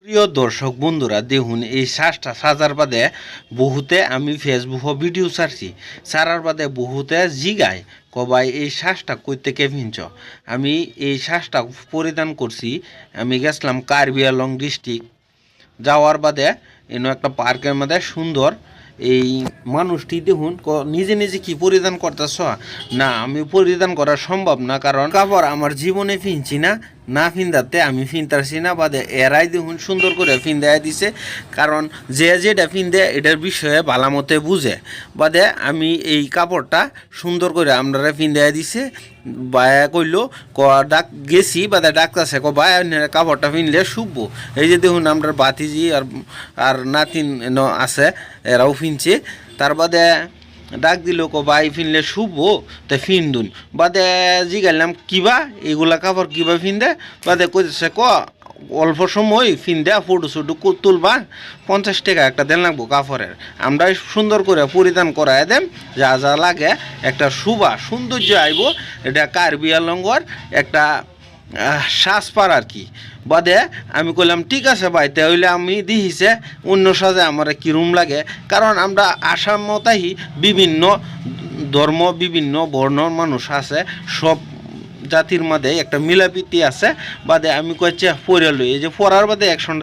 প্রিয় দর্শক বন্ধুরা দেখুন এই শ্বাসটা সাজার বাদে বহুতে আমি ফেসবুকে ভিডিও ছাড়ছি ছাড়ার বাদে বহুতে জিগায় কবাই এই শ্বাসটা কই থেকে ভিনছ আমি এই শ্বাসটা পরিধান করছি আমি গেছিলাম কার্বি আংলং ডিস্ট্রিক্ট যাওয়ার বাদে এনে একটা পার্কের মধ্যে সুন্দর এই মানুষটি দেখুন নিজে নিজে কি পরিধান করতেছ না আমি পরিধান করা সম্ভব না কারণ কাপড় আমার জীবনে ফিনছি না না ফিন্দাতে আমি ফিনতারছি না বাদে এরাই দেখুন সুন্দর করে ফিন্দায় দিছে কারণ যে যেটা ফিন্দে এটার বিষয়ে ভালো মতে বুঝে বাদে আমি এই কাপড়টা সুন্দর করে আপনারা ফিন্দায় দিছে বায়া কইলো ডাক গেছি বাদে ডাকতেছে বায়া কাপড়টা ফিনলে শুভবো এই যে দেখুন আমরা বাতিজি আর নাতিন আছে এরাও ফিনছে তার বাদে ডাক দিল ভাই ফিনলে শুভ তাই ফিনদুন বাদে জিগাইলাম কিবা এগুলা কাপড় কিবা ফিনদে বাদে কইতেছে অল্প সময় ফিনদে ফটো শুটু তুলবা 50 টাকা একটা দেন লাগবো কাপড়ের আমরা সুন্দর করে পরিধান করাই দেন যা যা লাগে একটা শুভা সৌন্দর্য আইব এটা কার্বি আংলংয়ের একটা শ্বাসপার আর কি বাদে আমি কইলাম ঠিক আছে ভাই তাহলে আমি দিহিছে অন্য সাজে আমার কিরম লাগে কারণ আমরা আসাম মতাই বিভিন্ন ধর্ম বিভিন্ন বর্ণর মানুষ আছে সব জাতির মধ্যে একটা মিলাপিতি আছে বাদে আমি কইছে পরে লই এই যে পড়ার বাদে একশন